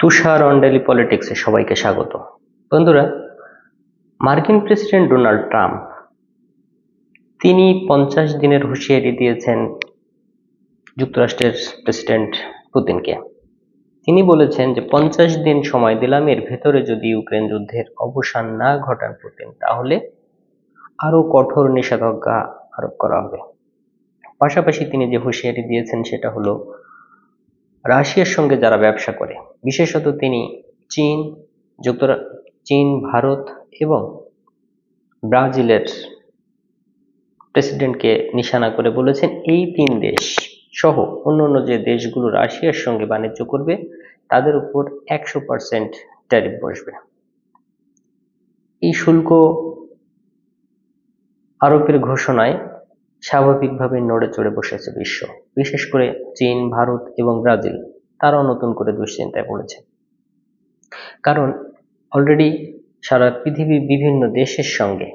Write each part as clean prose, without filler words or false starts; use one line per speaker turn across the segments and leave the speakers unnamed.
Tushar on daily পলিটিক্সে সবাইকে স্বাগত। বন্ধুরা, মার্কিন প্রেসিডেন্ট ডোনাল্ড ট্রাম্প তিনি 50 দিনের হুঁশিয়ারি দিয়েছেন যুক্তরাষ্ট্রের প্রেসিডেন্ট পুতিনকে। তিনি বলেছেন যে 50 দিন সময় দিলাম, এর ভেতরে যদি ইউক্রেন যুদ্ধের অবসান না ঘটান পুতিন, তাহলে আরো কঠোর নিষেধাজ্ঞা আরোপ করা হবে। পাশাপাশি তিনি যে হুঁশিয়ারি দিয়েছেন সেটা হলো রাশিয়ার সঙ্গে যারা ব্যবসা করে, বিশেষত তিনি চীন, ভারত এবং ব্রাজিলের প্রেসিডেন্টকে নিশানা করে বলেছেন এই 3 দেশ সহ অন্যান্য যে দেশগুলো রাশিয়ার সঙ্গে বাণিজ্য করবে তাদের উপর 100% ট্যারিফ বসবে। এই শুল্ক আরোপের ঘোষণায় স্বাভাবিকভাবে নড়ে চড়ে বসেছে বিশ্ব, বিশেষ করে চীন, ভারত এবং ব্রাজিল। তারাও নতুন করে দুশ্চিন্তায় পড়েছে, কারণ অলরেডি সারা পৃথিবীর বিভিন্ন দেশের সঙ্গে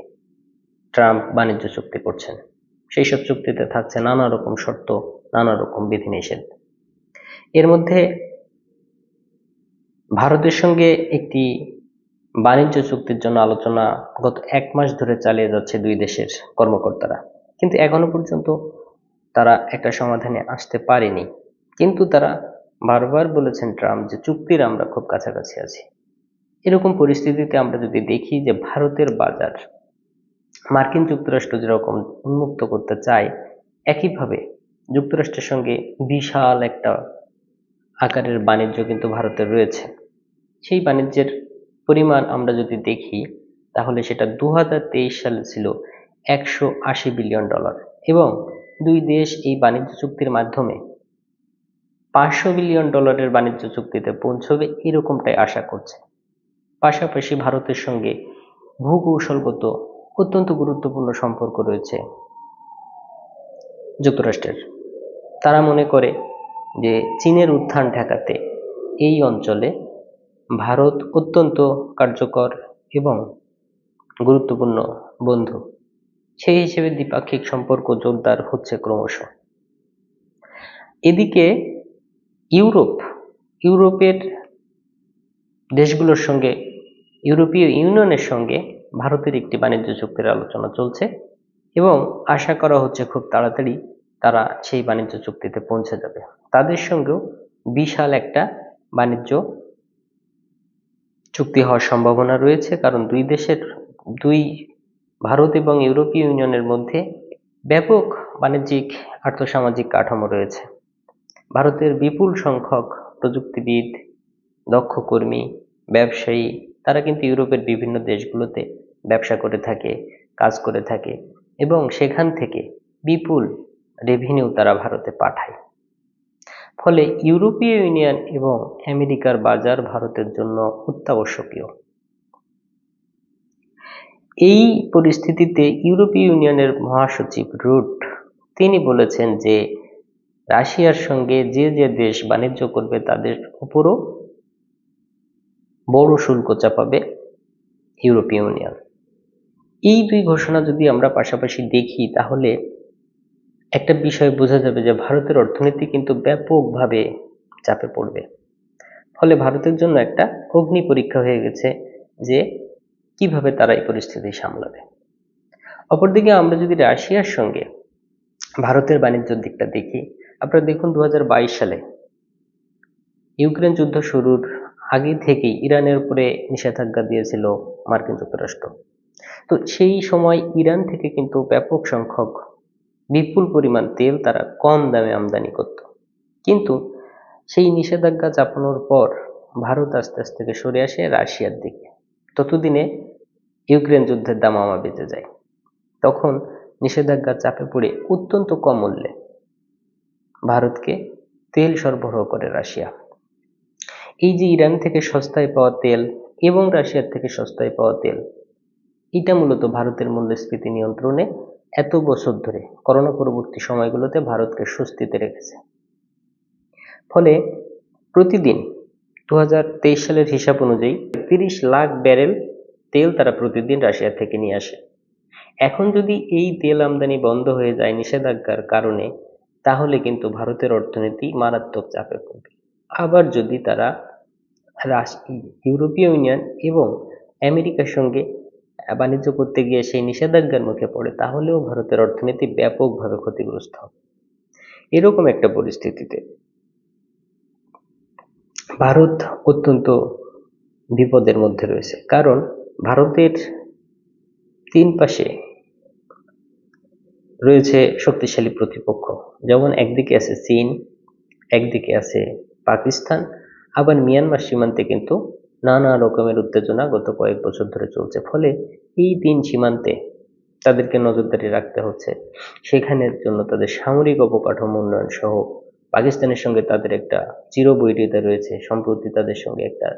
ট্রাম্প বাণিজ্য চুক্তি করছেন। সেই সব চুক্তিতে থাকছে নানা রকম শর্ত, নানা রকম বিধিনিষেধ। এর মধ্যে ভারতের সঙ্গে একটি বাণিজ্য চুক্তির জন্য আলোচনা গত 1 মাস ধরে চালিয়ে যাচ্ছে দুই দেশের কর্মকর্তারা, কিন্তু এখনো পর্যন্ত তারা একটা সমাধানে আসতে পারেনি। কিন্তু তারা বারবার বলেছেন ট্রাম্প যে চুক্তির আমরা খুব কাছাকাছি আছি। এরকম পরিস্থিতিতে আমরা যদি দেখি যে ভারতের বাজার মার্কিন যুক্তরাষ্ট্র যেরকম উন্মুক্ত করতে চায়, একইভাবে যুক্তরাষ্ট্রের সঙ্গে বিশাল একটা আকারের বাণিজ্য কিন্তু ভারতের রয়েছে। সেই বাণিজ্যের পরিমাণ আমরা যদি দেখি তাহলে সেটা 2023 সালে ছিল $180 বিলিয়ন, এবং দুই দেশ এই বাণিজ্য চুক্তির মাধ্যমে $500 বিলিয়ন বাণিজ্য চুক্তিতে পৌঁছবে, এরকমটাই আশা করছে। পাশাপাশি ভারতের সঙ্গে ভূকৌশলগত অত্যন্ত গুরুত্বপূর্ণ সম্পর্ক রয়েছে যুক্তরাষ্ট্রের। তারা মনে করে যে চীনের উত্থান ঠেকাতে এই অঞ্চলে ভারত অত্যন্ত কার্যকর এবং গুরুত্বপূর্ণ বন্ধু। সেই হিসেবে দ্বিপাক্ষিক সম্পর্ক জোরদার হচ্ছে ক্রমশ। এদিকে ইউরোপের দেশগুলোর সঙ্গে, ইউরোপীয় ইউনিয়নের সঙ্গে ভারতের একটি বাণিজ্য চুক্তির আলোচনা চলছে, এবং আশা করা হচ্ছে খুব তাড়াতাড়ি তারা সেই বাণিজ্য চুক্তিতে পৌঁছে যাবে। তাদের সঙ্গেও বিশাল একটা বাণিজ্য চুক্তি হওয়ার সম্ভাবনা রয়েছে, কারণ দুই ভারত এবং ইউরোপীয় ইউনিয়নের মধ্যে ব্যাপক বাণিজ্যিক আর্থসামাজিক কাঠামো রয়েছে। ভারতের বিপুল সংখ্যক প্রযুক্তিবিদ, দক্ষ কর্মী, ব্যবসায়ী তারা কিন্তু ইউরোপের বিভিন্ন দেশগুলোতে ব্যবসা করে থাকে, কাজ করে থাকে, এবং সেখান থেকে বিপুল রেভিনিউ তারা ভারতে পাঠায়। ফলে ইউরোপীয় ইউনিয়ন এবং আমেরিকার বাজার ভারতের জন্য অত্যাবশ্যকীয়। এই পরিস্থিতিতে ইউরোপীয় ইউনিয়নের মহাসচিব রুট তিনি বলেছেন যে রাশিয়ার সঙ্গে যে যে দেশ বাণিজ্য করবে তাদের উপরও বড় শুল্ক চাপাবে ইউরোপীয় ইউনিয়ন। এই দুই ঘোষণা যদি আমরা পাশাপাশি দেখি তাহলে একটা বিষয় বোঝা যাবে যে ভারতের অর্থনীতি কিন্তু ব্যাপকভাবে চাপে পড়বে। ফলে ভারতের জন্য একটা অগ্নি পরীক্ষা হয়ে গেছে যে কিভাবে তারা এই পরিস্থিতি সামলাবে। অপরদিকে আমরা যদি রাশিয়ার সঙ্গে ভারতের বাণিজ্যের দিকটা দেখি, আপনারা দেখুন 2022 সালে ইউক্রেন যুদ্ধ শুরুর আগে থেকেই ইরানের উপরে নিষেধাজ্ঞা দিয়েছিল মার্কিন যুক্তরাষ্ট্র। তো সেই সময় ইরান থেকে কিন্তু ব্যাপক সংখ্যক বিপুল পরিমাণ তেল তারা কম দামে আমদানি করত, কিন্তু সেই নিষেধাজ্ঞা চাপানোর পর ভারত আস্তে আস্তে সরে আসে রাশিয়ার দিকে। ততদিনে ইউক্রেন যুদ্ধের দামামা বেজে যায়। তখন নিষেধাজ্ঞার চাপে পড়ে অত্যন্ত কম মূল্যে ভারতকে তেল সরবরাহ করে রাশিয়া। এই যে ইরান থেকে সস্তায় পাওয়া তেল এবং রাশিয়ার থেকে সস্তায় পাওয়া তেল, এটা মূলত ভারতের মূল্যস্ফীতি নিয়ন্ত্রণে এত বছর ধরে করোনা পরবর্তী সময়গুলোতে ভারতকে স্বস্তিতে রেখেছে। ফলে প্রতিদিন 2023 সালের হিসাব অনুযায়ী 30 লাখ ব্যারেল তেল তারা প্রতিদিন রাশিয়া থেকে নিয়ে আসে। এখন যদি এই তেল আমদানি বন্ধ হয়ে যায় নিষেধাজ্ঞার কারণে, তাহলে কিন্তু ভারতের অর্থনীতি মারাত্মক চাপে পড়বে। আবার যদি তারা ইউরোপীয় ইউনিয়ন এবং আমেরিকার সঙ্গে বাণিজ্য করতে গিয়ে সেই নিষেধাজ্ঞার মুখে পড়ে, তাহলেও ভারতের অর্থনীতি ব্যাপকভাবে ক্ষতিগ্রস্ত হবে। এরকম একটা পরিস্থিতিতে ভারত অত্যন্ত বিপদের মধ্যে রয়েছে, কারণ ভারতের তিন পাশে রয়েছে শক্তিশালী প্রতিপক্ষ। যেমন একদিকে আছে চীন, একদিকে আছে পাকিস্তান, আবার মিয়ানমার সীমান্তে কিন্তু নানা রকমের উত্তেজনা গত কয়েক বছর ধরে চলছে। ফলে এই তিন সীমান্তে তাদেরকে নজরদারি রাখতে হচ্ছে। সেখানের জন্য তাদের সামরিক অবকাঠামো উন্নয়ন সহ পাকিস্তানের সঙ্গে তাদের একটা চিরবৈরিতা রয়েছে। সম্প্রতি তাদের সঙ্গে একটা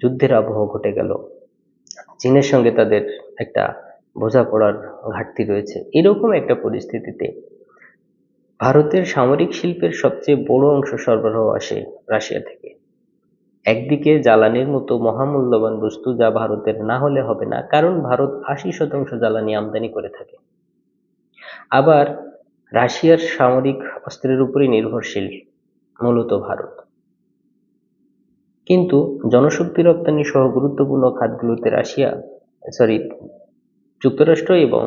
যুদ্ধের আবহ ঘটে গেল। চীনের সঙ্গে তাদের একটা বোঝাপড়ার ঘাটতি রয়েছে। এরকম একটা পরিস্থিতিতে ভারতের সামরিক শিল্পের সবচেয়ে বড় অংশ সরবরাহ আসে রাশিয়া থেকে। একদিকে জ্বালানির মতো মহামূল্যবান বস্তু, যা ভারতের না হলে হবে না, কারণ ভারত 80% জ্বালানি আমদানি করে থাকে। আবার রাশিয়ার সামরিক অস্ত্রের উপরই নির্ভরশীল মূলত ভারত। কিন্তু জনশক্তি রপ্তানি সহ গুরুত্বপূর্ণ খাতগুলোতে যুক্তরাষ্ট্র এবং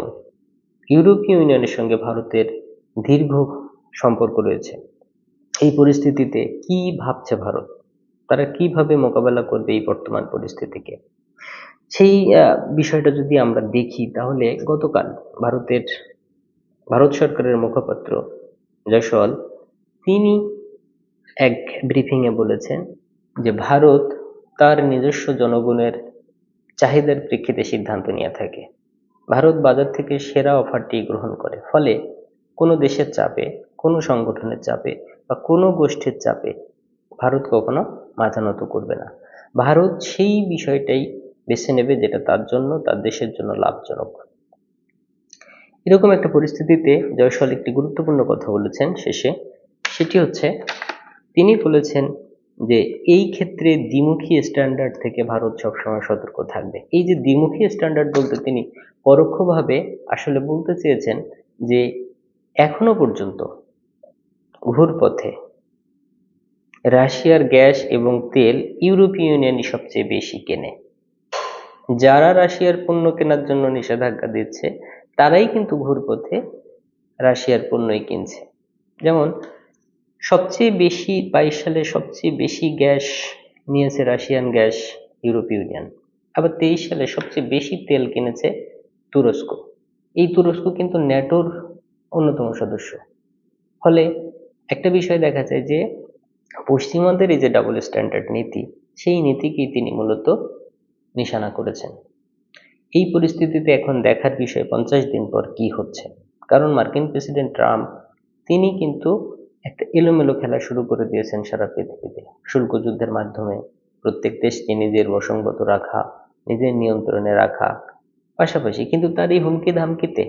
ইউরোপীয় ইউনিয়নের সঙ্গে ভারতের দীর্ঘ সম্পর্ক রয়েছে। এই পরিস্থিতিতে কি ভাবছে ভারত, তারা কিভাবে মোকাবেলা করবে এই বর্তমান পরিস্থিতিকে, সেই বিষয়টা যদি আমরা দেখি, তাহলে গতকাল ভারত সরকারের মুখপাত্র জয়সওয়াল তিনি এক ব্রিফিংয়ে বলেছেন যে ভারত তার নিজস্ব জনগণের চাহিদার প্রেক্ষিতে সিদ্ধান্ত নিয়ে থাকে। ভারত বাজার থেকে সেরা অফারটি গ্রহণ করে। ফলে কোনো দেশের চাপে, কোনো সংগঠনের চাপে বা কোনো গোষ্ঠীর চাপে ভারত কখনো মাথা নত করবে না। ভারত সেই বিষয়টাই বেছে নেবে যেটা তার জন্য, তার দেশের জন্য লাভজনক। এরকম একটা পরিস্থিতিতে জয়সওয়াল একটি গুরুত্বপূর্ণ কথা বলেছেন শেষে। সেটি হচ্ছে, তিনি বলেছেন যে এই ক্ষেত্রে দ্বিমুখী স্ট্যান্ডার্ড থেকে ভারত সবসময় সতর্ক থাকবে। এই যে দ্বিমুখী স্ট্যান্ডার্ড বলতে তিনি পরোক্ষভাবে আসলে বলতে চেয়েছেন যে এখনো পর্যন্ত ঘুরপথে রাশিয়ার গ্যাস এবং তেল ইউরোপীয় ইউনিয়নই সবচেয়ে বেশি কেনে। যারা রাশিয়ার পণ্য কেনার জন্য নিষেধাজ্ঞা দিচ্ছে, তারাই কিন্তু ঘুরপথে রাশিয়ার পণ্যই কিনছে। যেমন সবচেয়ে বেশি 22 সালে সবচেয়ে বেশি গ্যাস নিয়েছে রাশিয়ান গ্যাস ইউরোপীয় ইউনিয়ন। আবার 23 সালে সবচেয়ে বেশি তেল কিনেছে তুরস্ক। এই তুরস্ক কিন্তু ন্যাটোর অন্যতম সদস্য। ফলে একটা বিষয় দেখা যায় যে পশ্চিমাদের এই যে ডাবল স্ট্যান্ডার্ড নীতি, সেই নীতিকেই তিনি মূলত নিশানা করেছেন। এই পরিস্থিতিতে এখন দেখার বিষয় 50 দিন পর কি হচ্ছে। কারণ মার্কিন প্রেসিডেন্ট ট্রাম্প তিনি কিন্তু একটা এলোমেলো খেলা শুরু করে দিয়েছেন সারা পৃথিবীতে। শুল্ক যুদ্ধের মাধ্যমে প্রত্যেক দেশকে নিজের বশংগত রাখা, নিজের নিয়ন্ত্রণে রাখা, পাশাপাশি কিন্তু তার এই হুমকি ধামকিতে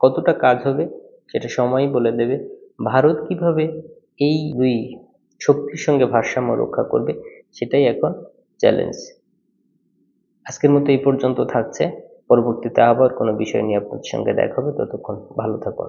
কতটা কাজ হবে সেটা সময়ই বলে দেবে। ভারত কিভাবে এই দুই শক্তির সঙ্গে ভারসাম্য রক্ষা করবে, সেটাই এখন চ্যালেঞ্জ। আজকের মতো এই পর্যন্ত থাকছে। পরবর্তীতে আবার কোনো বিষয় নিয়ে আপনাদের সঙ্গে দেখা হবে। ততক্ষণ ভালো থাকুন।